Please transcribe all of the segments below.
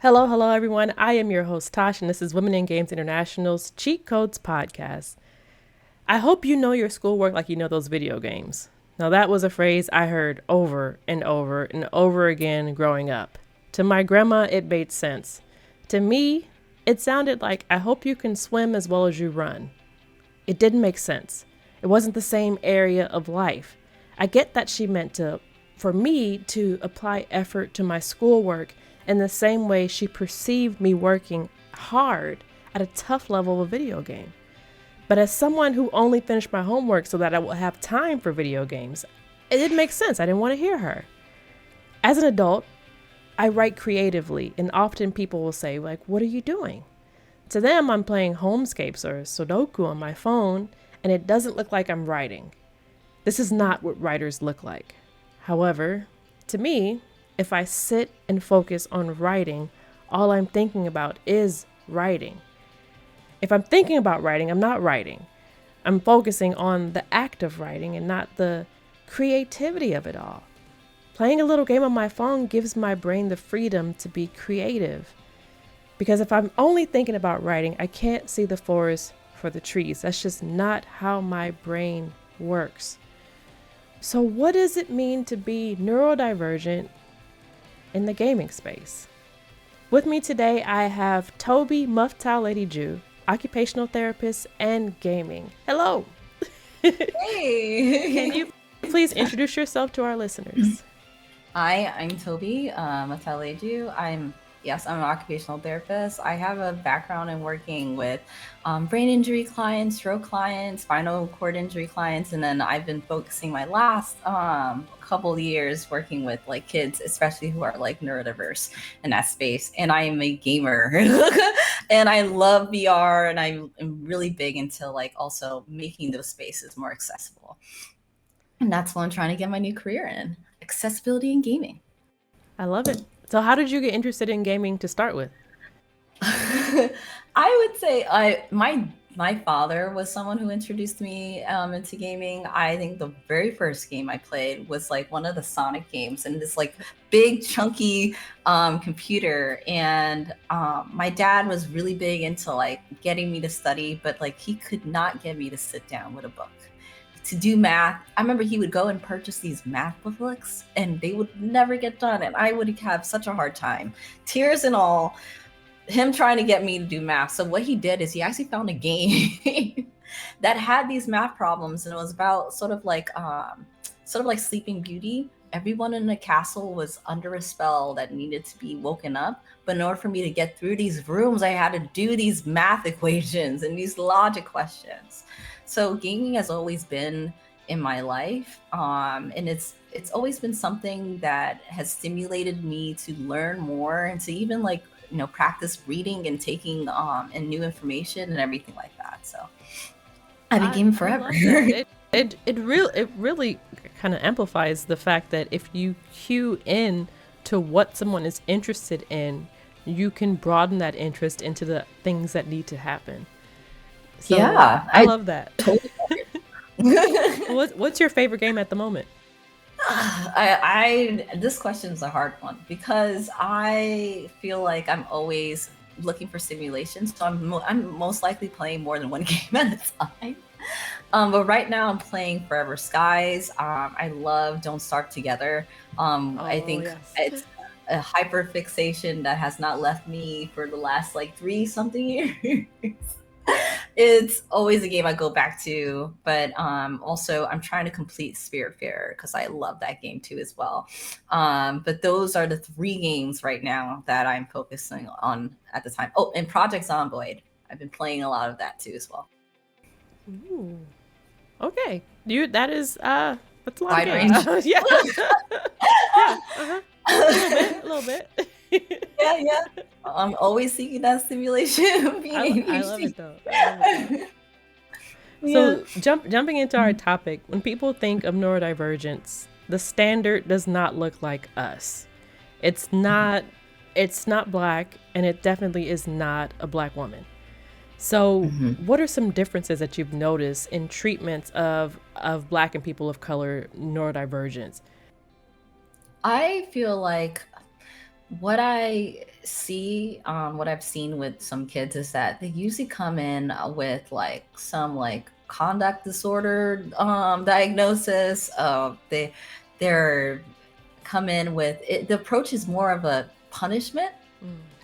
Hello, hello, everyone. I am your host, TaSh, and this is Women in Games International's Cheat Codes podcast. I hope you know your schoolwork like you know those video games. Now, that was a phrase I heard over and over and over again growing up. To my grandma, it made sense. To me, it sounded like, I hope you can swim as well as you run. It didn't make sense. It wasn't the same area of life. I get that she meant for me to apply effort to my schoolwork in the same way she perceived me working hard at a tough level of a video game. But as someone who only finished my homework so that I will have time for video games, it didn't make sense. I didn't want to hear her. As an adult, I write creatively, and often people will say, like, what are you doing? To them, I'm playing Homescapes or Sudoku on my phone, and it doesn't look like I'm writing. This is not what writers look like. However, to me, if I sit and focus on writing, all I'm thinking about is writing. If I'm thinking about writing, I'm not writing. I'm focusing on the act of writing and not the creativity of it all. Playing a little game on my phone gives my brain the freedom to be creative. Because if I'm only thinking about writing, I can't see the forest for the trees. That's just not how my brain works. So what does it mean to be neurodivergent in the gaming space? With me today, I have Tobi Muftau-Lediju, occupational therapist and gaming. Hello. Hey. Can you please introduce yourself to our listeners? Hi, I'm Tobi Muftau-Lediju. I'm an occupational therapist. I have a background in working with brain injury clients, stroke clients, spinal cord injury clients, and then I've been focusing my last couple of years working with like kids, especially who are like neurodiverse in that space. And I am a gamer, and I love VR, and I'm really big into like also making those spaces more accessible. And that's what I'm trying to get my new career in: accessibility in gaming. I love it. So how did you get interested in gaming to start with? I would say my father was someone who introduced me into gaming. I think the very first game I played was like one of the Sonic games, and this like big chunky computer. And my dad was really big into like getting me to study, but like he could not get me to sit down with a book to do math. I remember he would go and purchase these math books, and they would never get done, and I would have such a hard time, tears and all, him trying to get me to do math. So what he did is he actually found a game that had these math problems, and it was about sort of like Sleeping Beauty. Everyone in the castle was under a spell that needed to be woken up, but in order for me to get through these rooms, I had to do these math equations and these logic questions. So gaming has always been in my life, and it's always been something that has stimulated me to learn more and to even like practice reading and taking and new information and everything like that. So I've been gaming forever. It really kind of amplifies the fact that if you cue in to what someone is interested in, you can broaden that interest into the things that need to happen. So Yeah, I love that. totally. What's your favorite game at the moment? This question is a hard one because I feel like I'm always looking for stimulation. So I'm most likely playing more than one game at a time. But right now I'm playing Forever Skies. I love Don't Starve Together. I think it's a hyper fixation that has not left me for the last like 3 something years. It's always a game I go back to, but also I'm trying to complete Spiritfarer because I love that game too as well. But those are the 3 games right now that I'm focusing on at the time. Oh, and Project Zomboid. I've been playing a lot of that too as well. Ooh. Okay, that's a lot Wide of games. range. Yeah, yeah, a little bit. Yeah. I'm always seeking that stimulation. I love it though. So jumping into our topic, when people think of neurodivergence, the standard does not look like us. It's not Black, and it definitely is not a Black woman. So what are some differences that you've noticed in treatments of Black and people of color neurodivergence? I feel like What I see, what I've seen with some kids is that they usually come in with like some like conduct disorder diagnosis. They're come in with it. The approach is more of a punishment,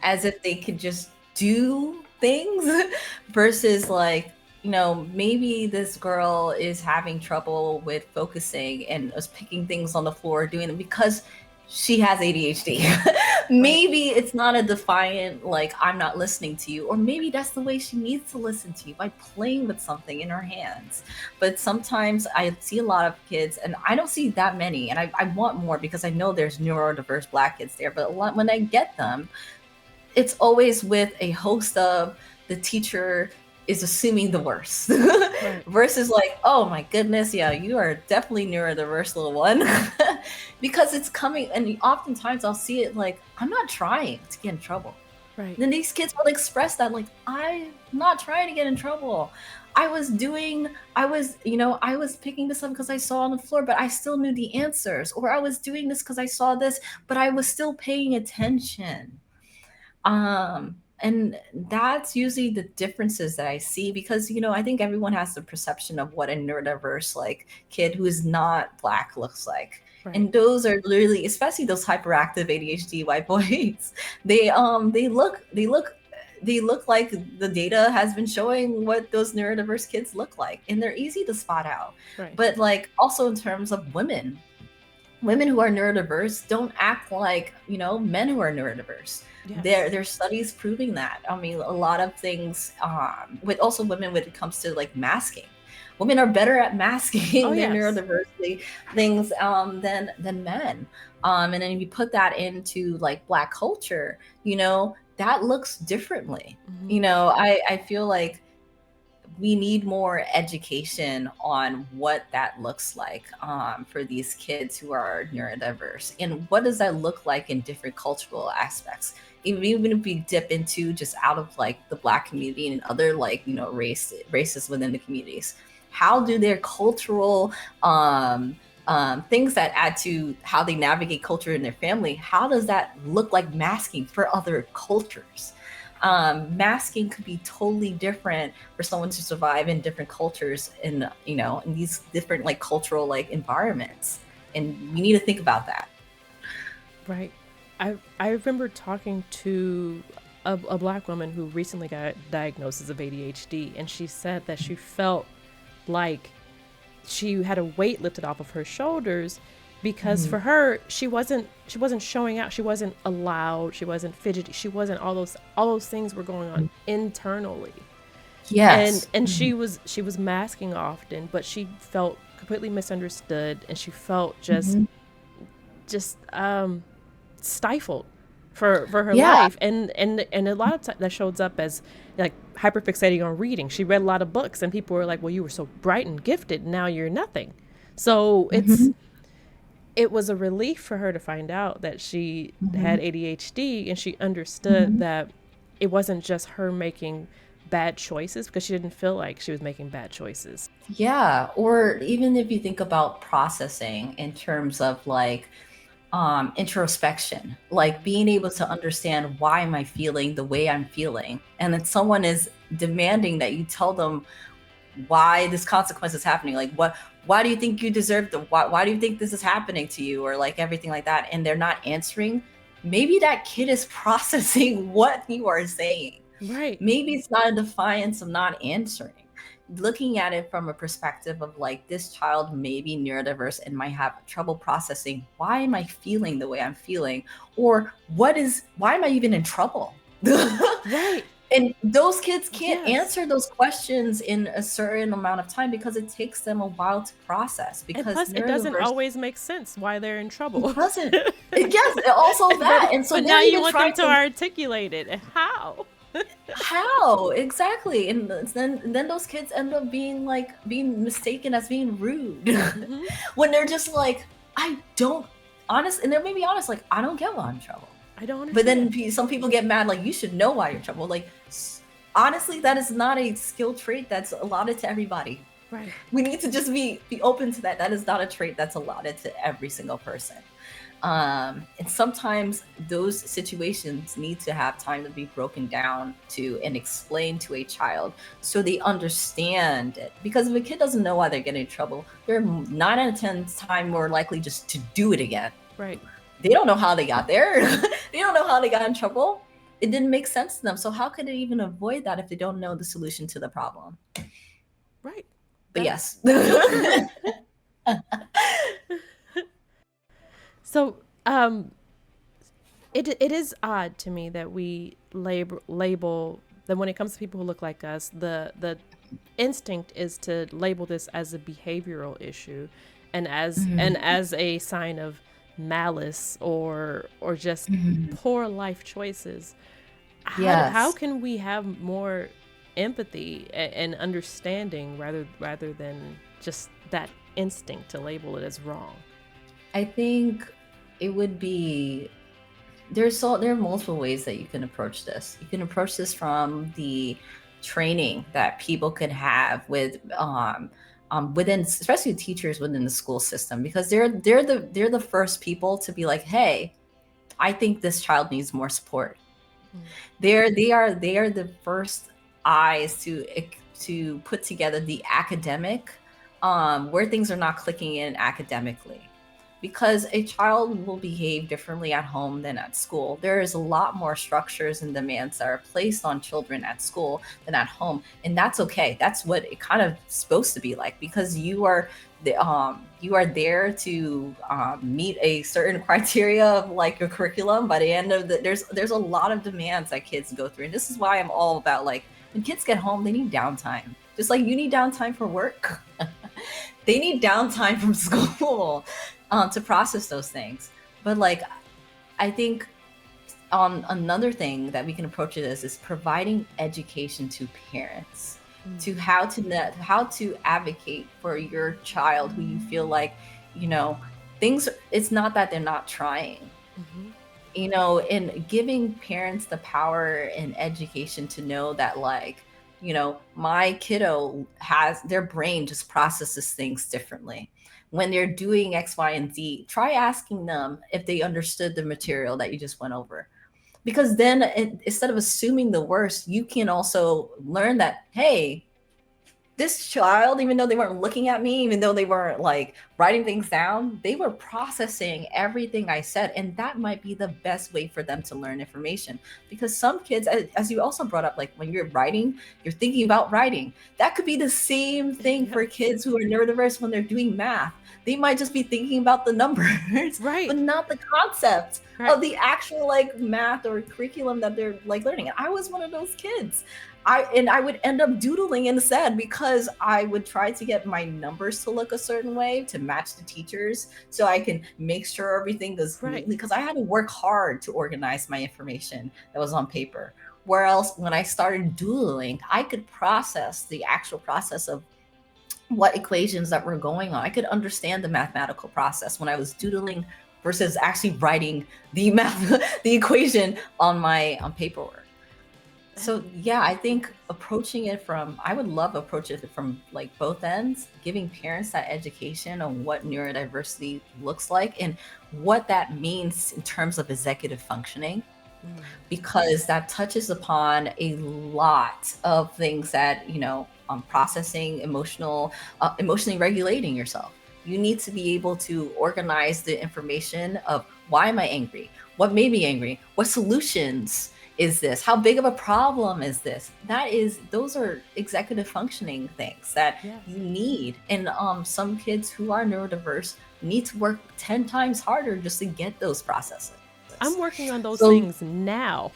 as if they could just do things versus like, maybe this girl is having trouble with focusing and is picking things on the floor doing them because she has ADHD. Maybe it's not a defiant, like, I'm not listening to you, or maybe that's the way she needs to listen to you, by playing with something in her hands. But sometimes I see a lot of kids, and I don't see that many, and I want more because I know there's neurodiverse Black kids there, but a lot, when I get them, it's always with a host of the teacher is assuming the worst versus like, oh my goodness, yeah, you are definitely neurodiverse, little one. Because it's coming, and oftentimes I'll see it like, I'm not trying to get in trouble. Right. Then these kids will express that like, I'm not trying to get in trouble. I was picking this up because I saw on the floor, but I still knew the answers. Or I was doing this because I saw this, but I was still paying attention. And that's usually the differences that I see, because I think everyone has the perception of what a neurodiverse like kid who is not Black looks like. Right. And those are literally, especially those hyperactive ADHD white boys, they look like the data has been showing what those neurodiverse kids look like, and they're easy to spot out. Right. But like, also in terms of women who are neurodiverse don't act like men who are neurodiverse. Yes. There's studies proving that. I mean, a lot of things with also women when it comes to like masking. Women are better at masking their neurodiversity things than men. And then if you put that into like Black culture, that looks differently. I feel like we need more education on what that looks like for these kids who are neurodiverse, and what does that look like in different cultural aspects. Even if we dip into just out of like the Black community and other like races within the communities, how do their cultural things that add to how they navigate culture in their family, how does that look like masking for other cultures? Masking could be totally different for someone to survive in different cultures in these different like cultural like environments, and we need to think about that. Right. I remember talking to a Black woman who recently got diagnosis of ADHD, and she said that she felt like she had a weight lifted off of her shoulders, because for her, she wasn't showing out. She wasn't loud. She wasn't fidgety. She wasn't all those things were going on internally. Yes. And she was masking often, but she felt completely misunderstood, and she felt just stifled for her life. And a lot of times that shows up as like hyperfixating on reading. She read a lot of books, and people were like, well, you were so bright and gifted, now you're nothing. So it was a relief for her to find out that she had ADHD, and she understood that it wasn't just her making bad choices, because she didn't feel like she was making bad choices. Yeah. Or even if you think about processing in terms of like introspection, like being able to understand, why am I feeling the way I'm feeling? And then someone is demanding that you tell them why this consequence is happening. Like, why do you think you deserve why do you think this is happening to you, or like everything like that, and they're not answering. Maybe that kid is processing what you are saying. Right. Maybe it's not a defiance of not answering. Looking at it from a perspective of like, this child may be neurodiverse and might have trouble processing, why am I feeling the way I'm feeling, or why am I even in trouble? Right. And those kids can't answer those questions in a certain amount of time, because it takes them a while to process. Because and plus, it doesn't always make sense why they're in trouble. It doesn't. Yes, also that. And so but now you want them to articulate it. How? How exactly? And then those kids end up being mistaken as being rude when they're just like, and they're maybe honest, like, I don't get why I'm in trouble. I don't understand. But then some people get mad, like, you should know why you're in trouble. Like, honestly, that is not a skill trait that's allotted to everybody. Right. We need to just be open to that. That is not a trait that's allotted to every single person. And sometimes those situations need to have time to be broken down to and explained to a child so they understand it. Because if a kid doesn't know why they're getting in trouble, they're 9 out of 10 times more likely just to do it again. Right. They don't know how they got there. They don't know how they got in trouble. It didn't make sense to them. So how could they even avoid that if they don't know the solution to the problem? Right. But yes. So, it is odd to me that we label that when it comes to people who look like us, the instinct is to label this as a behavioral issue, and as a sign of malice or just poor life choices. How can we have more empathy and understanding rather than just that instinct to label it as wrong? I think it would be there are multiple ways that you can approach this. You can approach this from the training that people could have with within, especially teachers within the school system, because they're the first people to be like, hey, I think this child needs more support. They are the first eyes to put together the academic where things are not clicking in academically, because a child will behave differently at home than at school. There is a lot more structures and demands that are placed on children at school than at home, and that's okay. That's what it kind of supposed to be like, because you are there to meet a certain criteria of like your curriculum. By the end of there's a lot of demands that kids go through, and this is why I'm all about, like, when kids get home, they need downtime, just like you need downtime for work. They need downtime from school to process those things. But like, I think another thing that we can approach it as is providing education to parents to how to advocate for your child who you feel like, things. It's not that they're not trying. And giving parents the power and education to know that, like, my kiddo has their brain just processes things differently. When they're doing X, Y, and Z, try asking them if they understood the material that you just went over. Because then instead of assuming the worst, you can also learn that, hey, this child, even though they weren't looking at me, even though they weren't like writing things down, they were processing everything I said. And that might be the best way for them to learn information. Because some kids, as you also brought up, like when you're writing, you're thinking about writing. That could be the same thing for kids who are neurodiverse when they're doing math. They might just be thinking about the numbers, right, but not the concept of the actual like math or curriculum that they're like learning. And I was one of those kids. I would end up doodling instead, because I would try to get my numbers to look a certain way to match the teachers, so I can make sure everything goes neatly, because I had to work hard to organize my information that was on paper. Whereas when I started doodling, I could process the actual process of what equations that were going on. I could understand the mathematical process when I was doodling versus actually writing the equation on paperwork. So yeah, I think I would love approach it from like both ends, giving parents that education on what neurodiversity looks like and what that means in terms of executive functioning, because that touches upon a lot of things that, processing emotionally regulating yourself. You need to be able to organize the information of, why am I angry? What made me angry? What solutions is this? How big of a problem is this? Those are executive functioning things that you need. And some kids who are neurodiverse need to work 10 times harder just to get those processes. I'm working on those things now.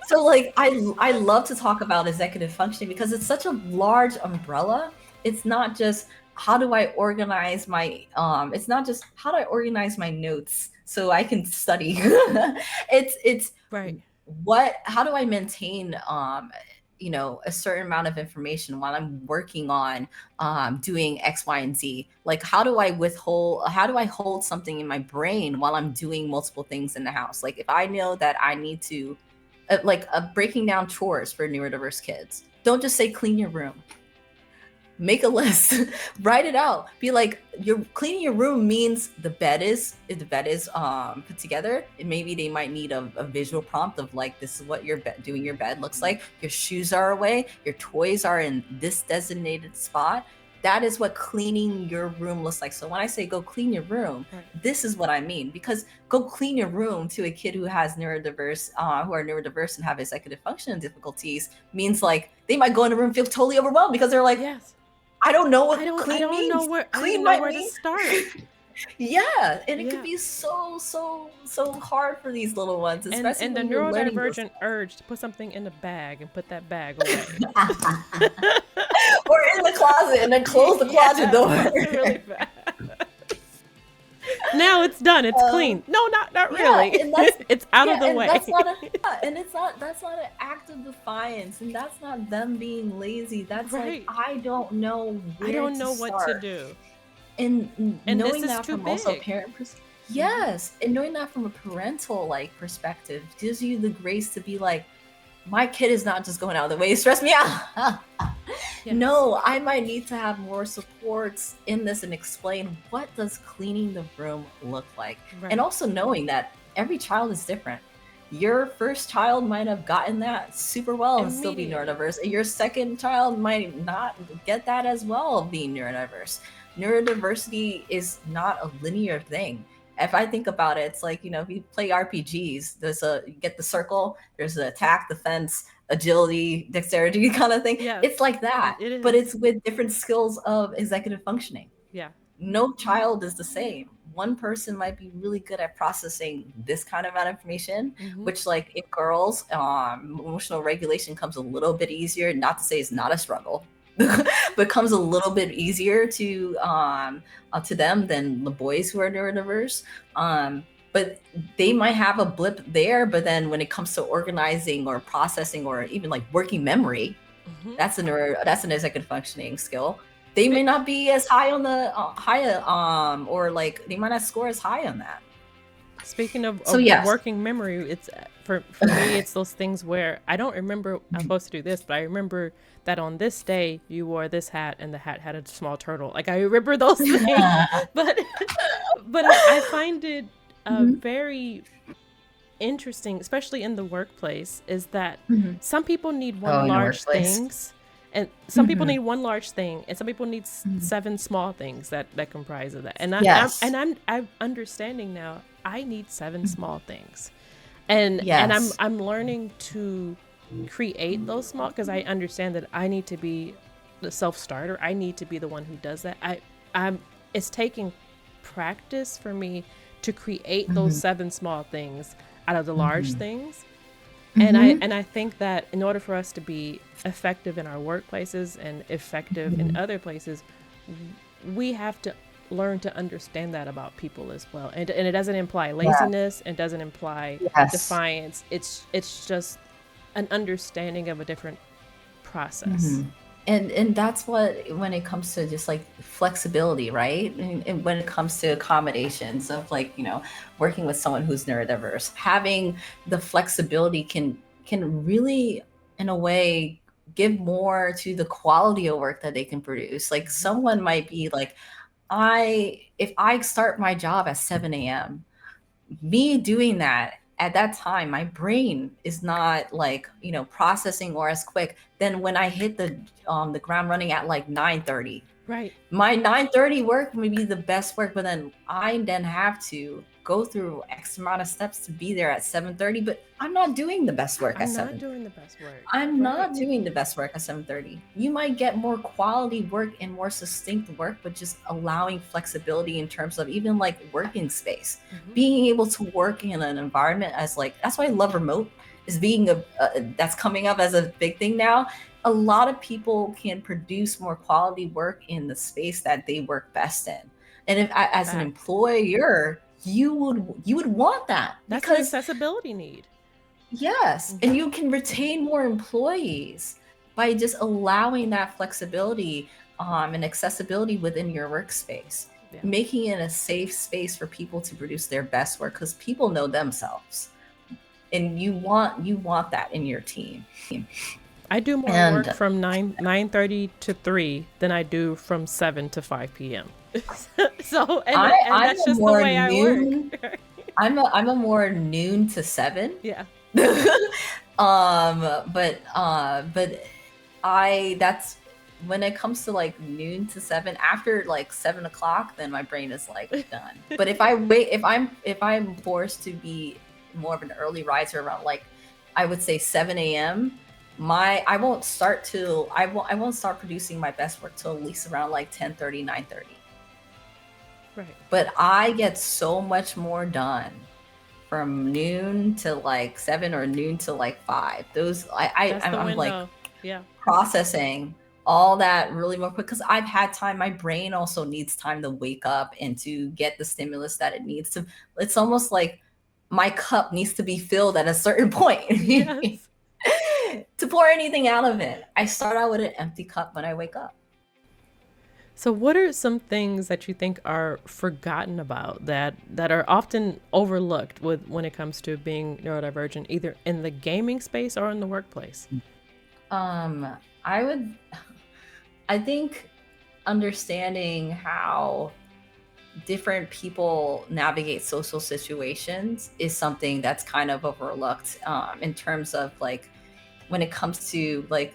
So like, I love to talk about executive functioning because it's such a large umbrella. It's not just how do I organize my it's not just how do I organize my notes so I can study. It's right. How do I maintain a certain amount of information while I'm working on doing X, Y, and Z? Like, how do I hold something in my brain while I'm doing multiple things in the house? Like, if I know that I need to breaking down chores for neurodiverse kids, don't just say clean your room. make a list, write it out. Be like, you're cleaning your room means if the bed is put together, and maybe they might need a visual prompt of like, this is what your doing your bed looks like. Your shoes are away, your toys are in this designated spot. That is what cleaning your room looks like. So when I say go clean your room, this is what I mean. Because go clean your room to a kid who has who are neurodiverse and have executive functioning difficulties means like they might go in the room and feel totally overwhelmed because they're like, Yes. I don't know what I don't clean means. know where to start. Yeah, and it can be so hard for these little ones, especially and the when you're learning neurodivergent urge to put something in a bag and put that bag away. Or in the closet and then close the closet door. That's really bad. Now it's done. It's clean. No, not really. And that's, it's out of the way. That's not an act of defiance, and that's not them being lazy. That's like, I don't know what to do. And knowing this that is too from big. also a parent perspective. Yes, and knowing that from a parental like perspective gives you the grace to be like, my kid is not just going out of the way to stress me out. Yes. No, I might need to have more supports in this and explain what does cleaning the room look like. And also knowing that every child is different. Your first child might have gotten that super well and still be neurodiverse. And your second child might not get that as well, being neurodiverse. Neurodiversity is not a linear thing. If I think about it, it's like, if you play RPGs, you get the circle, there's an attack, defense, agility, dexterity kind of thing. Yes. It's like that, but it's with different skills of executive functioning. Yeah. No child is the same. One person might be really good at processing this kind of information, which like in girls, emotional regulation comes a little bit easier. Not to say it's not a struggle, but comes a little bit easier to them than the boys who are neurodiverse. But they might have a blip there, but then when it comes to organizing or processing or even like working memory, that's an executive functioning skill. They may not be as high on the or like they might not score as high on that. Speaking of working memory, it's for me, it's those things where I don't remember I'm supposed to do this, but I remember that on this day you wore this hat and the hat had a small turtle. Like I remember those things, but I find it very interesting, especially in the workplace, is that some people need one large things. And some people need one large thing, and some people need 7 small things that comprise of that. And I'm understanding now. I need 7 small things, and I'm learning to create those small, because I understand that I need to be the self-starter. I need to be the one who does that. It's taking practice for me to create those 7 small things out of the large things. And I think that in order for us to be effective in our workplaces and effective in other places, we have to learn to understand that about people as well. And it doesn't imply laziness, and doesn't imply defiance. It's just an understanding of a different process. And that's what, when it comes to just like flexibility, right? And when it comes to accommodations of like, working with someone who's neurodiverse, having the flexibility can really, in a way, give more to the quality of work that they can produce. Like someone might be like, if I start my job at 7 a.m., me doing that at that time, my brain is not like, processing or as quick than when I hit the ground running at like 9:30. Right. My 9:30 work may be the best work, but then I have to go through X amount of steps to be there at 7:30, but I'm not doing the best work at 7. I'm not doing the best work. I'm not doing the best work at 7:30. You might get more quality work and more succinct work, but just allowing flexibility in terms of even like working space, being able to work in an environment as like, that's why I love remote, is being that's coming up as a big thing now. A lot of people can produce more quality work in the space that they work best in. And if as an employer, you would want that. That's an accessibility need. Yes. And you can retain more employees by just allowing that flexibility and accessibility within your workspace, making it a safe space for people to produce their best work, because people know themselves. And you want that in your team. I do more work And from 9:30 to 3 than I do from 7 to 5 p.m. So and I'm that's a just the more way I work. noon. I'm a more noon to 7. Yeah. But I that's when it comes to like noon to 7, after like 7 o'clock, then my brain is like done. But if I'm forced to be more of an early riser around, like, I would say 7 a.m., I won't start producing my best work till at least around like 10:30, 9:30. Right. But I get so much more done from noon to like 7 or noon to like 5. Those That's the I'm like window. Yeah. processing all that really more quick, because I've had time. My brain also needs time to wake up and to get the stimulus that it needs to. It's almost like my cup needs to be filled at a certain point Yes. to pour anything out of it. I start out with an empty cup when I wake up. So what are some things that you think are forgotten about that are often overlooked with when it comes to being neurodivergent, either in the gaming space or in the workplace? Um, I would, I think understanding how different people navigate social situations is something that's kind of overlooked, in terms of like when it comes to like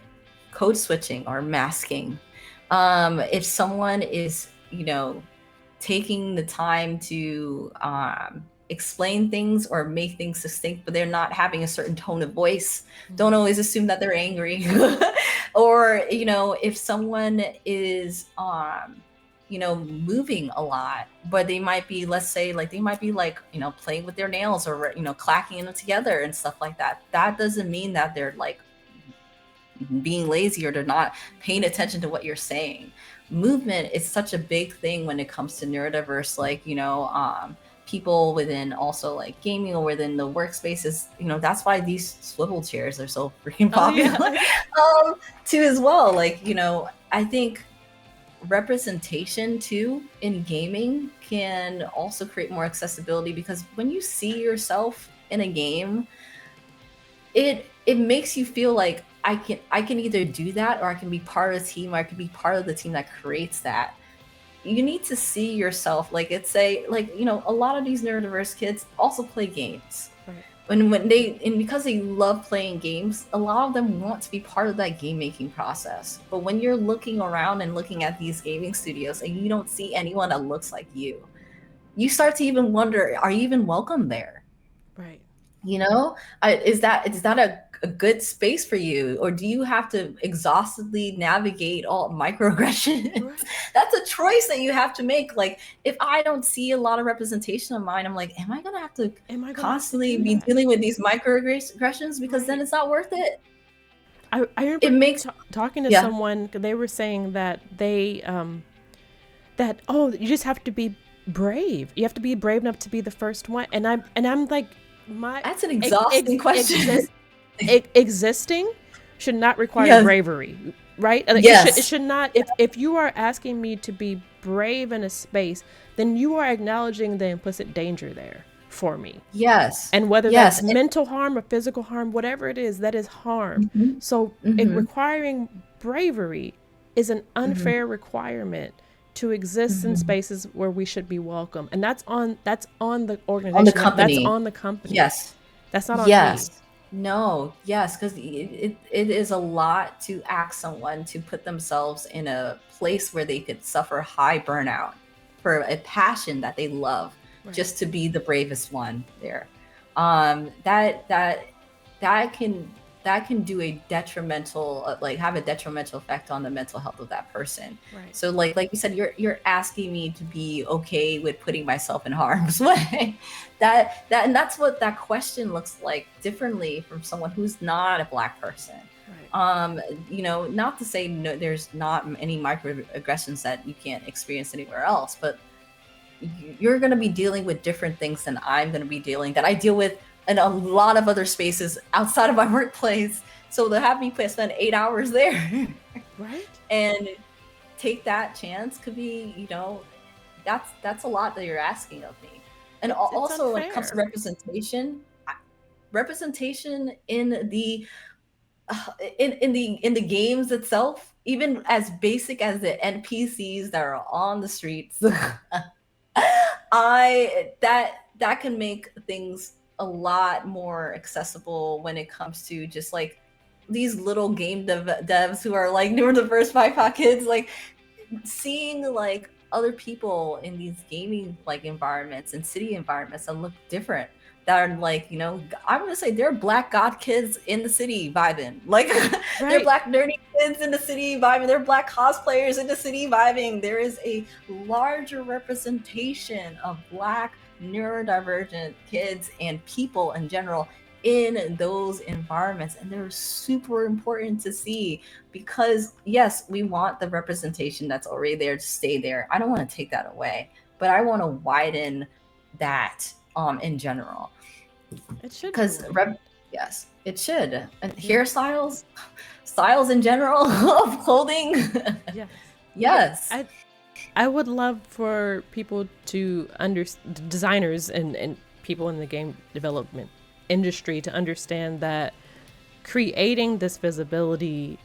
code switching or masking. If someone is, taking the time to explain things or make things distinct, but they're not having a certain tone of voice, don't always assume that they're angry. Or, if someone is, moving a lot, but they might be, let's say, like they might be like, playing with their nails, or, clacking them together and stuff like that. That doesn't mean that they're like being lazy or they're not paying attention to what you're saying. Movement is such a big thing when it comes to neurodiverse, like, people within also like gaming or within the workspaces. That's why these swivel chairs are so freaking Oh popular. yeah. Too, as well. Like, I think representation too in gaming can also create more accessibility, because when you see yourself in a game, it makes you feel like I can either do that, or I can be part of a team, or I can be part of the team that creates that. You need to see yourself, like, it's a like, a lot of these neurodiverse kids also play games. Right. And because they love playing games, a lot of them want to be part of that game making process. But when you're looking around and looking at these gaming studios and you don't see anyone that looks like you start to even wonder, are you even welcome there? Right. Is that a good space for you, or do you have to exhaustively navigate all microaggressions? Right. That's a choice that you have to make. Like, if I don't see a lot of representation of mine, I'm like, am I gonna have to Am I gonna have to constantly do be that? dealing with these microaggressions? Because then Right. it's not worth it. I It remember makes talking to Yeah. someone. They were saying that you just have to be brave. You have to be brave enough to be the first one. And I'm like, my That's an exhausting question. existing should not require Yes. bravery, right? Like, it Yes. should not. If you are asking me to be brave in a space, then you are acknowledging the implicit danger there for me. Yes. And whether Yes. that's mental harm or physical harm, whatever it is, that is harm. Mhm. So Mhm. requiring bravery is an Mhm. unfair requirement to exist in Mhm. spaces where we should be welcome. And that's on the On the organization. That's company. on the company. Yes. That's not on me. Yes. No. Yes. Because it is a lot to ask someone to put themselves in a place where they could suffer high burnout for a passion that they love, Right. just to be the bravest one there. That can do a detrimental, like, have a detrimental effect on the mental health of that person. Right. So, like you said, you're asking me to be okay with putting myself in harm's way. And that's what that question looks like differently from someone who's not a Black person. Right. Not to say no, there's not any microaggressions that you can't experience anywhere else, but you're going to be dealing with different things than I'm going to be that I deal with in a lot of other spaces outside of my workplace. So to have me spend 8 hours there Right. and take that chance could be, that's a lot that you're asking of me. And It's also, when it comes to unfair. representation in the in the games itself, even as basic as the NPCs that are on the streets, I that can make things a lot more accessible when it comes to just like these little game devs who are like neurodiverse BIPOC kids, like seeing like other people in these gaming like environments and city environments that look different, that are like, I'm gonna say they're black god kids in the city vibing, like they're Right. black nerdy kids in the city vibing, they're black cosplayers in the city vibing. There is a larger representation of black neurodivergent kids and people in general in those environments, and they're super important to see, because yes, we want the representation that's already there to stay there. I don't want to take that away, but I want to widen that in general, It should be because widened. yes, it should. And Yeah. hairstyles, styles in general of clothing. Yes. Yes. I would love for people to designers and people in the game development industry to understand that creating this visibility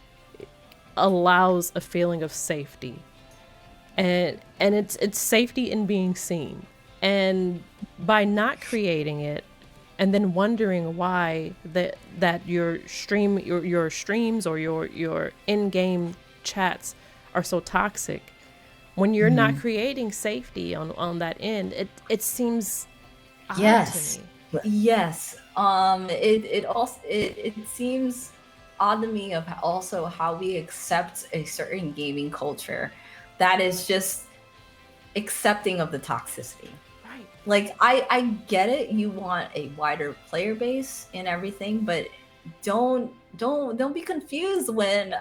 allows a feeling of safety, and it's safety in being seen. And by not creating it and then wondering why that your streams or your in-game chats are so toxic, when you're not creating safety on that end, it seems odd Yes. to me. Yes. It seems odd to me of also how we accept a certain gaming culture that is just accepting of the toxicity. Right. Like I get it, you want a wider player base and everything, but don't be confused when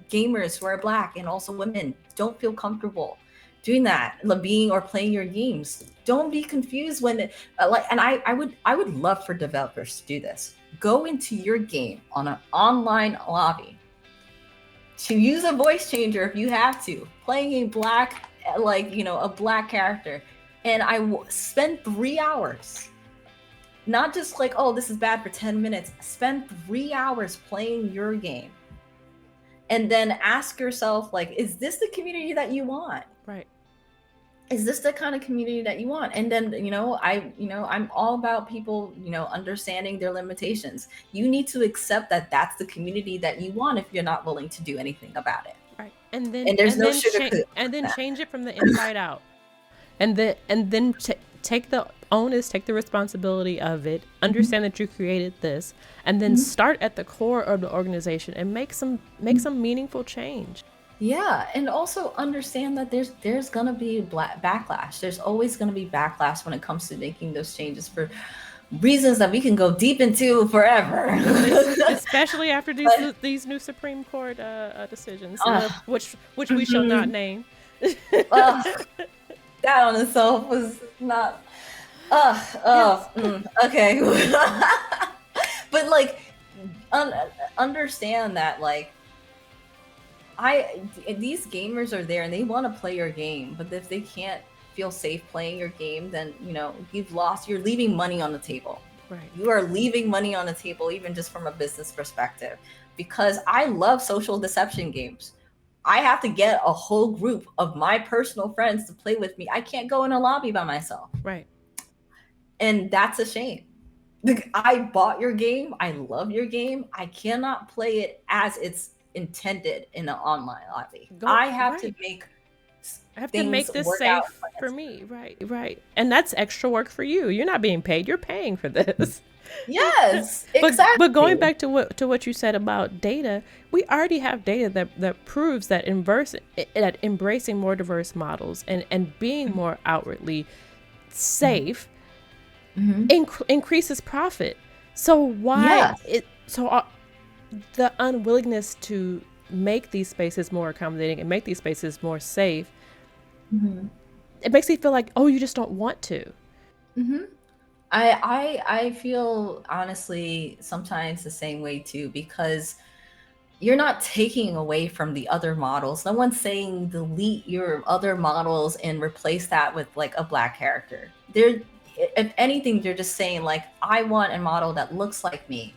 gamers who are black and also women don't feel comfortable doing that, being or playing your games. Don't be confused when and I would love for developers to do this. Go into your game on an online lobby, to use a voice changer if you have to, playing a black, a black character, and spend 3 hours, not just like, oh, this is bad for 10 minutes. Spend 3 hours playing your game, and then ask yourself, like, is this the community that you want? Right. Is this the kind of community that you want? And then, I'm all about people, understanding their limitations. You need to accept that that's the community that you want if you're not willing to do anything about it. Right. And there's no sugarcoat and then that. change it from the inside out. And then take the onus, take the responsibility of it, understand that you created this, and then start at the core of the organization and make some meaningful change. Yeah, and also understand that there's gonna be backlash. There's always gonna be backlash when it comes to making those changes, for reasons that we can go deep into forever. Especially after these new Supreme Court decisions, which we shall not name. That on itself was not. Okay. But like, understand that, like, these gamers are there and they want to play your game, but if they can't feel safe playing your game, then you're leaving money on the table. Right. You are leaving money on the table, even just from a business perspective, because I love social deception games. I have to get a whole group of my personal friends to play with me. I can't go in a lobby by myself. Right. And that's a shame. I bought your game. I love your game. I cannot play it as it's intended in an online lobby. I have to make this safe for me. Right. And that's extra work for you. You're not being paid. You're paying for this. Yes, exactly. But going back to what you said about data, we already have data that proves that embracing more diverse models and being more outwardly safe increases profit. So why the unwillingness to make these spaces more accommodating and make these spaces more safe, it makes me feel like, oh, you just don't want to. I feel honestly sometimes the same way too, because you're not taking away from the other models. No one's saying delete your other models and replace that with like a black character. If anything, they're just saying, like, I want a model that looks like me.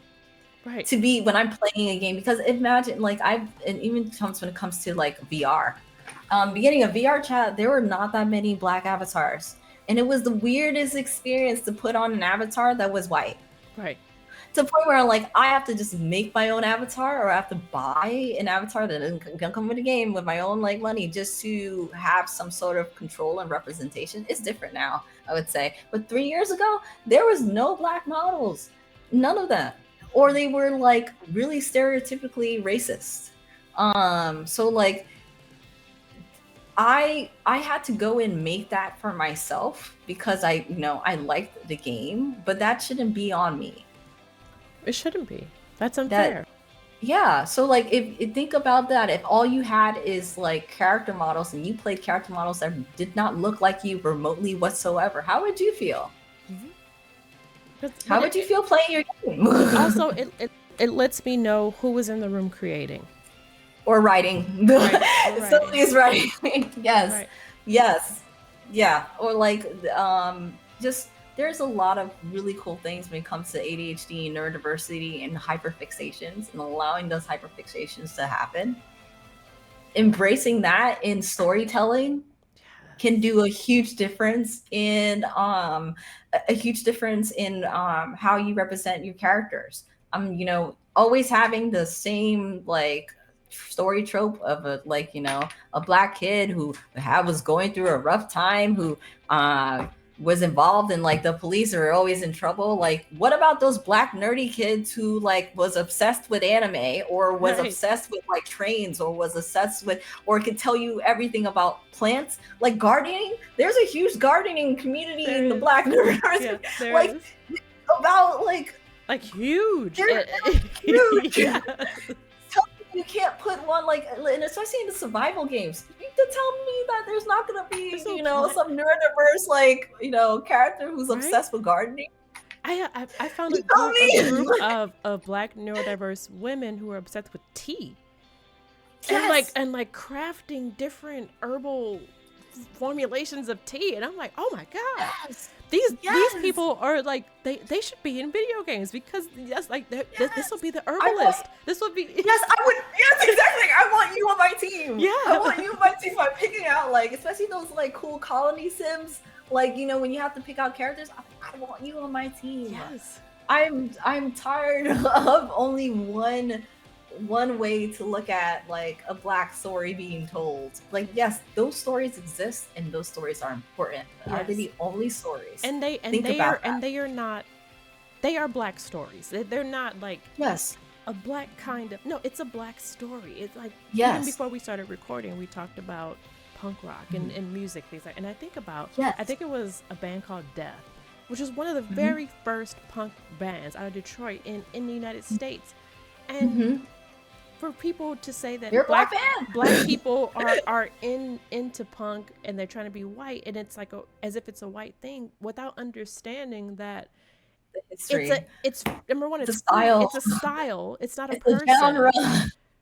Right. to be when I'm playing a game, because imagine like and even comes when it comes to like VR. Beginning of VR chat, there were not that many black avatars. And it was the weirdest experience to put on an avatar that was white. Right. To the point where like I have to just make my own avatar, or I have to buy an avatar that doesn't come with the game with my own like money just to have some sort of control and representation. It's different now, I would say. But 3 years ago, there was no black models. None of them. Or they were like really stereotypically racist. So like I had to go and make that for myself because I liked the game, but that shouldn't be on me. It shouldn't be. That's unfair. Yeah, so like if think about that, if all you had is like character models and you played character models that did not look like you remotely whatsoever, how would you feel? How would you feel playing your game? Also, it lets me know who was in the room creating. Or writing. Somebody's writing. Yes. Right. Yes. Yeah. Or like just there's a lot of really cool things when it comes to ADHD, neurodiversity, and hyperfixations, and allowing those hyperfixations to happen. Embracing that in storytelling can do a huge difference in how you represent your characters. Always having the same like story trope of a black kid who was going through a rough time, who was involved in like the police are always in trouble. Like, what about those black nerdy kids who like was obsessed with anime, or was obsessed with like trains, or was obsessed with, or could tell you everything about plants, like gardening? There's a huge gardening community in the black nerd. Yeah, like about like huge. Huge. Yeah. You can't put one like, and especially in the survival games, you can tell me that there's not gonna be some neurodiverse like character who's obsessed with gardening. I found a group of black neurodiverse women who are obsessed with tea. Yes. and like crafting different herbal formulations of tea, and I'm like, oh my god. Yes. These people are like they should be in video games, because this will be the herbalist. This will be I would. Yes, exactly. I want you on my team. Yeah, I want you on my team. I'm picking out like, especially those like cool colony sims, like when you have to pick out characters. I want you on my team. Yes. I'm tired of only one way to look at like a black story being told. Like, yes, those stories exist and those stories are important. Yes. Are they the only stories? And they are black stories. They're not like a black kind of, no, it's a black story. It's like, even before we started recording, we talked about punk rock and music, things like, and I think about I think it was a band called Death, which is one of the very first punk bands out of Detroit in the United States. And for people to say that black people are into punk and they're trying to be white, and it's like as if it's a white thing, without understanding that it's number one, it's a style. It's a style. It's not a person. A genre.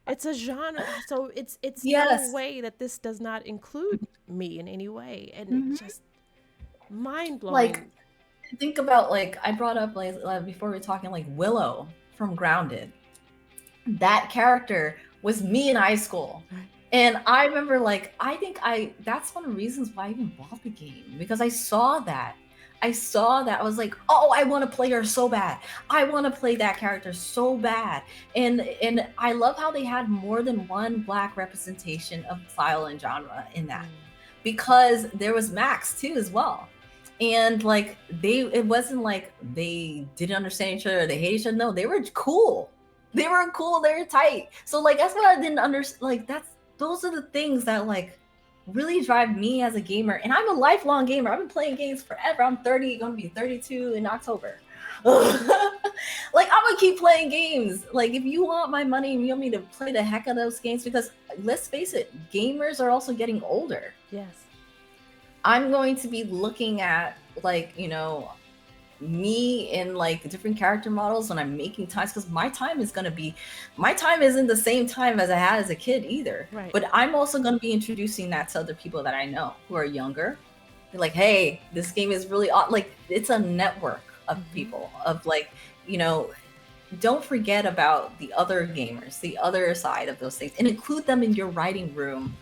It's a genre. So it's no way that this does not include me in any way, and it's just mind blowing. Like, think about like I brought up like before we were talking like Willow from Grounded. That character was me in high school. And I remember like, that's one of the reasons why I even bought the game, because I saw that. I was like, oh, I want to play her so bad. I want to play that character so bad. And I love how they had more than one black representation of style and genre in that, because there was Max too as well. And like it wasn't like they didn't understand each other, they hate each other. No, they were cool. They were cool. They were tight. So like, that's what I didn't understand. Like those are the things that like really drive me as a gamer. And I'm a lifelong gamer. I've been playing games forever. I'm 30, gonna be 32 in October. Like, I'm gonna keep playing games. Like, if you want my money and you want me to play the heck out of those games, because let's face it, gamers are also getting older. Yes. I'm going to be looking at like, me in like different character models when I'm making times, because my time isn't the same time as I had as a kid either. Right. But I'm also going to be introducing that to other people that I know who are younger. They're like, hey, this game is really like, it's a network of people, of like, don't forget about the other gamers, the other side of those things, and include them in your writing room.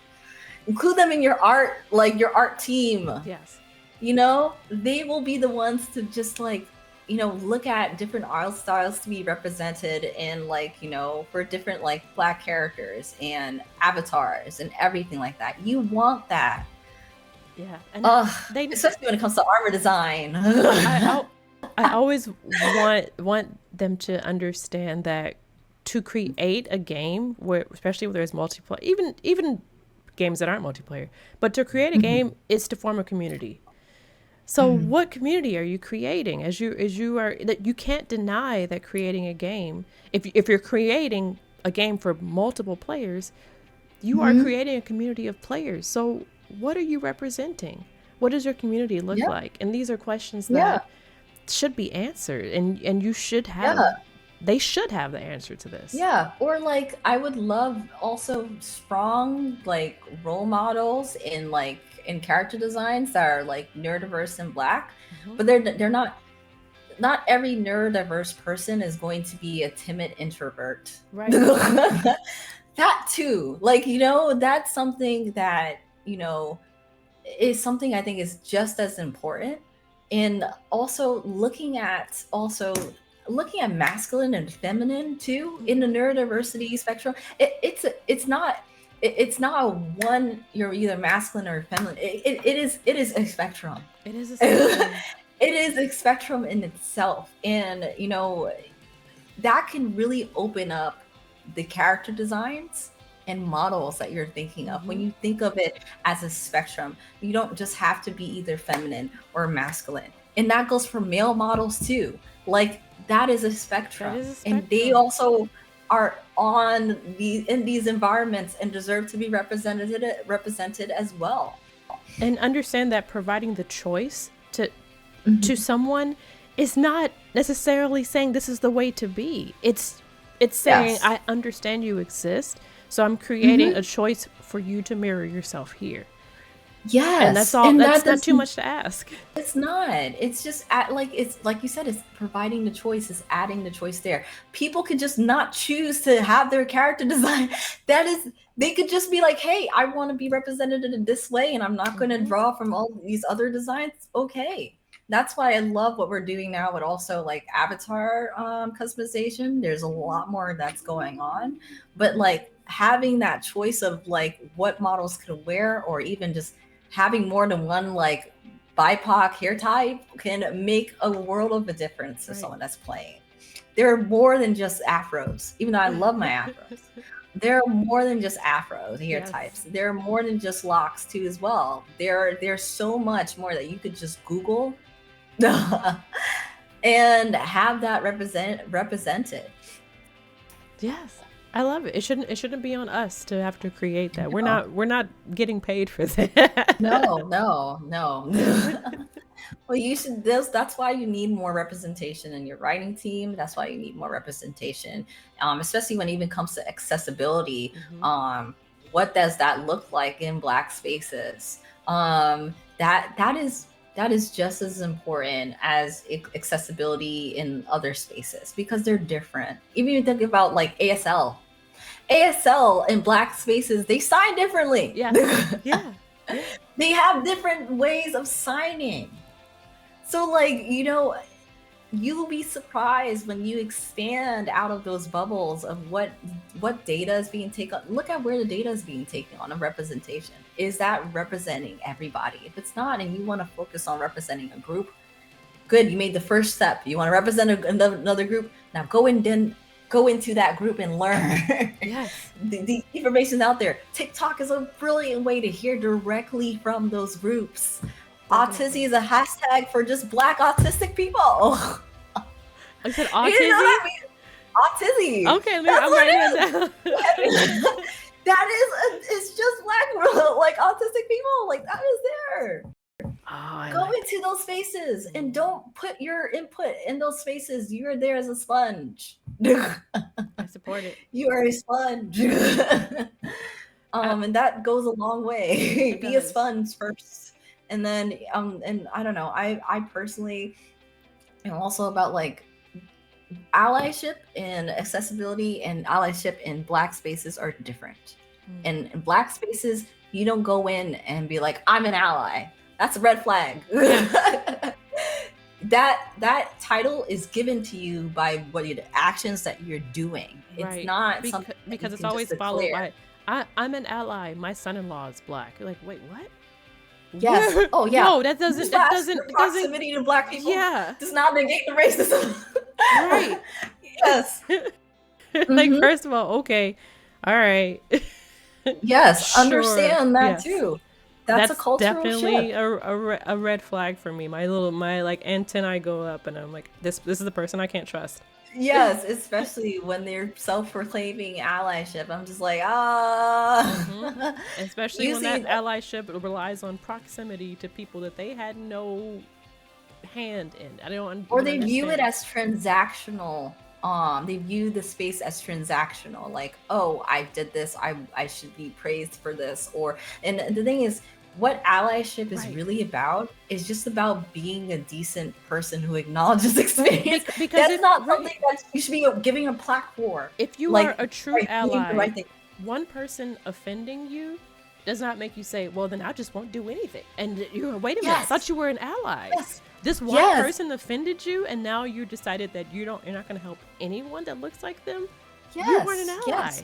Include them in your art, like your art team. Yes. You know, they will be the ones to just like, you know, look at different art styles to be represented in, like, you know, for different like Black characters and avatars and everything like that. You want that. Yeah. And Especially when it comes to armor design. I always want them to understand that to create a game where, especially where there's multiplayer, even games that aren't multiplayer, but to create a game is to form a community. So what community are you creating as you are, that you can't deny that creating a game, if you're creating a game for multiple players, you are creating a community of players. So what are you representing? What does your community look like? And these are questions that should be answered, and you should have they should have the answer to this. Yeah, or like I would love also strong like role models in character designs that are like neurodiverse and Black, but they're not every neurodiverse person is going to be a timid introvert. Right. That too, like, you know, that's something that, you know, is something I think is just as important. And also looking at masculine and feminine too in the neurodiversity spectrum. It's not a one, you're either masculine or feminine. It is a spectrum. It is a spectrum. It is a spectrum in itself. And, you know, that can really open up the character designs and models that you're thinking of. When you think of it as a spectrum, you don't just have to be either feminine or masculine. And that goes for male models too. Like, that is a spectrum. And they also are in these environments and deserve to be represented as well. And understand that providing the choice to someone is not necessarily saying this is the way to be. It's saying, I understand you exist, so I'm creating a choice for you to mirror yourself here. Yes. And that's all. And that's not too much to ask. It's not. It's just it's like you said, it's providing the choice, it's adding the choice there. People could just not choose to have their character design. They could just be like, hey, I want to be represented in this way, and I'm not going to draw from all these other designs. Okay. That's why I love what we're doing now with also like avatar customization. There's a lot more that's going on, but like having that choice of like what models could wear, or even just having more than one like BIPOC hair type can make a world of a difference to someone that's playing. There are more than just afros, even though I love my afros. There are more than just afros hair types. There are more than just locks too as well. There's so much more that you could just Google and have that represented. Yes. I love it. It shouldn't be on us to have to create that. No. We're not getting paid for that. No. Well, you should. That's why you need more representation in your writing team. That's why you need more representation, especially when it even comes to accessibility. What does that look like in Black spaces? That is just as important as accessibility in other spaces, because they're different. Even if you think about like ASL in Black spaces, they sign differently. Yeah. They have different ways of signing. So like, you know, you'll be surprised when you expand out of those bubbles of what data is being taken. Look at where the data is being taken on a representation. Is that representing everybody? If it's not, and you want to focus on representing a group, good, you made the first step. You want to represent another group. Now go into that group and learn. Yes. The information's out there. TikTok is a brilliant way to hear directly from those groups. Autism is a hashtag for just Black autistic people. I said autism? You know what I mean? Autism. Okay, I'm writing it down. It's just Black, like autistic people. Like, that is there. Go into those spaces and don't put your input in those spaces. You're there as a sponge. I support it. You are a sponge. And that goes a long way. Be a sponge first. And then, and I don't know, I personally am also about like allyship and accessibility and allyship in Black spaces are different. And in Black spaces, you don't go in and be like, I'm an ally. That's a red flag. That title is given to you by what the actions that you're doing. Right. It's not something because it's always followed by I'm an ally. My son-in-law is Black. You're like, wait, what? Yes. Where? Oh yeah. No, that doesn't proximity to Black people. Yeah. Does not negate the racism. Right. Yes. Like, first of all, okay, all right. Yes, Sure. understand that Yes. too. That's a cultural definitely shift. a red flag for me. My like antennae go up, and I'm like, this is the person I can't trust. Yes, especially when they're self-proclaiming allyship. I'm just like, Especially when that allyship relies on proximity to people that they had no hand in. I don't. Or they view it as transactional. They view the space as transactional. Like, oh, I did this. I should be praised for this. And the thing is, what allyship is really about is just about being a decent person who acknowledges experience. Because that's not something that you should be giving a plaque for. If you are a true ally, one person offending you does not make you say, well, then I just won't do anything. And you're, wait a minute, I thought you were an ally. Yes. This one person offended you, and now you decided that you're not going to help anyone that looks like them. Yes. You weren't an ally. Yes.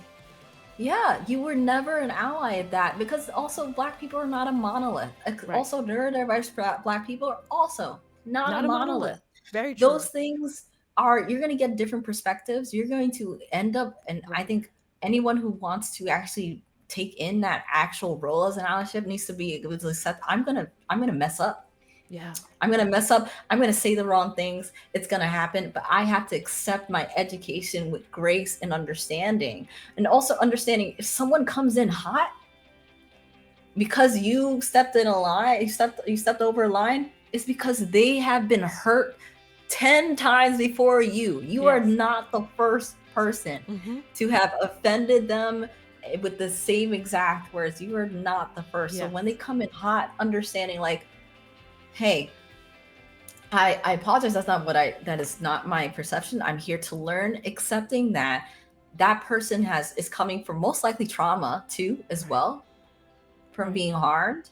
Yeah, you were never an ally of that, because also Black people are not a monolith. Also, neurodiverse Black people are also not a monolith. Very true. Those things are, you're going to get different perspectives. You're going to end up, and I think anyone who wants to actually take in that actual role as an allyship needs to be able to accept, I'm gonna mess up. Yeah. I'm going to mess up. I'm going to say the wrong things. It's going to happen. But I have to accept my education with grace and understanding. And also understanding, if someone comes in hot because you stepped in a line, you stepped over a line, it's because they have been hurt 10 times before you. You are not the first person to have offended them with the same exact words. You are not the first. So when they come in hot, understanding like, hey, I apologize. That is not my perception. I'm here to learn, accepting that person is coming from most likely trauma too, as well, from being harmed,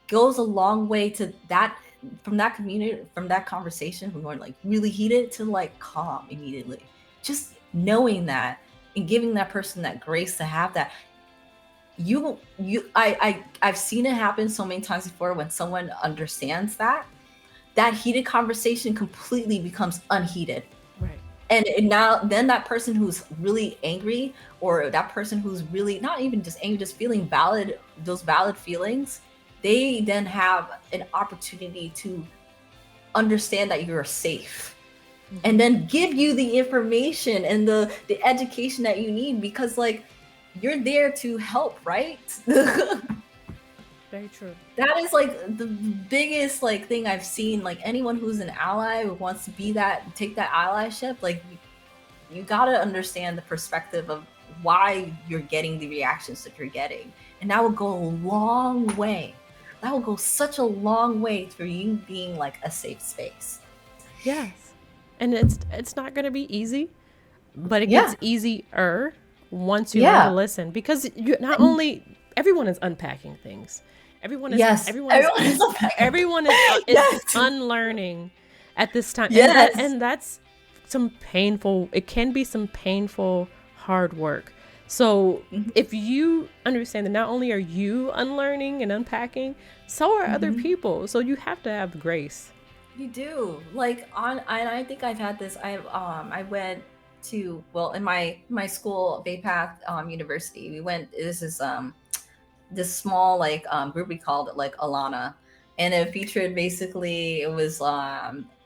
goes a long way to that, from that community, from that conversation, from going like really heated to like calm immediately. Just knowing that and giving that person that grace to have that. I've seen it happen so many times before when someone understands that heated conversation completely becomes unheated. Right. And now then that person who's really angry, or that person who's really not even just angry, just feeling those valid feelings, they then have an opportunity to understand that you're safe. And then give you the information and the education that you need, because like, you're there to help, right? Very true. That is like the biggest like thing I've seen. Like anyone who's an ally who wants to be that, take that allyship, like you gotta understand the perspective of why you're getting the reactions that you're getting. And that will go a long way. That will go such a long way for you being like a safe space. Yes. And it's not gonna be easy, but it gets easier once you learn to listen, because you not only everyone is unpacking things. Everyone is unlearning at this time. Yes. And that's it can be some painful, hard work. So if you understand that not only are you unlearning and unpacking, so are other people. So you have to have grace. You do. Like I think I've had this. I went to, well, in my school, Bay Path University, we went, this is this small like group, we called it like Alana, and it featured basically, it was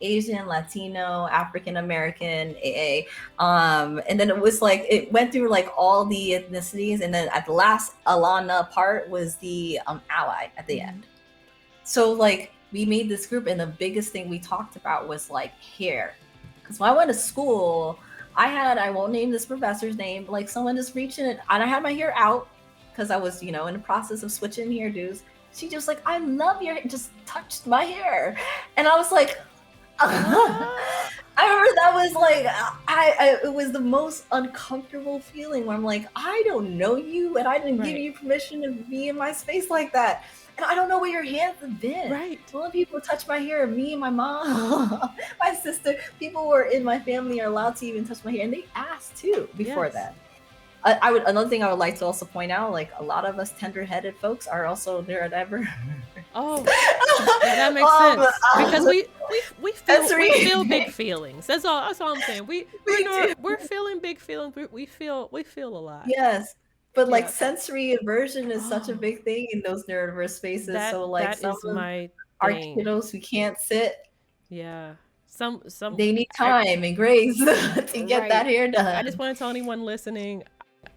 Asian, Latino, African American, AA, and then it was like, it went through like all the ethnicities, and then at the last Alana part was the ally at the end. So like we made this group, and the biggest thing we talked about was like hair, because when I went to school, I won't name this professor's name, but like someone just reaching it, and I had my hair out because I was, in the process of switching hairdos. She just like, I love your hair, just touched my hair. And I was like, I remember that was like, I it was the most uncomfortable feeling where I'm like, I don't know you, and I didn't give you permission to be in my space like that. And I don't know where your hands have been. Right. The only people who touch my hair are me and my mom, my sister. People who are in my family are allowed to even touch my hair, and they asked too before that. Another thing I would like to also point out, like a lot of us tender-headed folks are also neurodivergent. Oh, yeah, that makes sense because we feel big feelings. That's all I'm saying. We're feeling big feelings. We feel a lot. Yes, but like sensory aversion is such a big thing in those neurodiverse spaces. So like some of our kiddos who can't sit. Yeah. Some they need time and grace to get that hair done. I just want to tell anyone listening,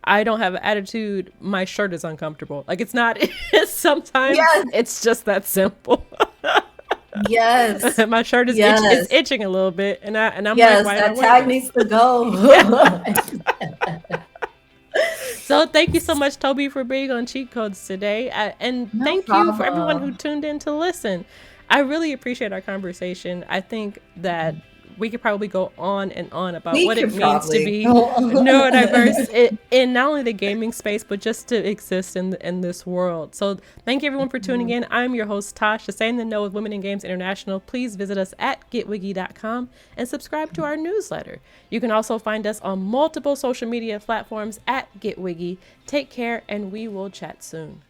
I don't have an attitude. My shirt is uncomfortable. Like it's not. Sometimes it's just that simple. Yes, my shirt is it's itching a little bit, and I'm like, why that tag needs to go. So thank you so much, Tobi, for being on Cheat Codes today, and thank you for everyone who tuned in to listen. I really appreciate our conversation. I think that we could probably go on and on about what it means to be neurodiverse in not only the gaming space, but just to exist in this world. So thank you everyone for tuning in. I'm your host, TaSh, to Stay in the Know with Women in Games International. Please visit us at getwigi.com and subscribe to our newsletter. You can also find us on multiple social media platforms at GetWiggy. Take care, and we will chat soon.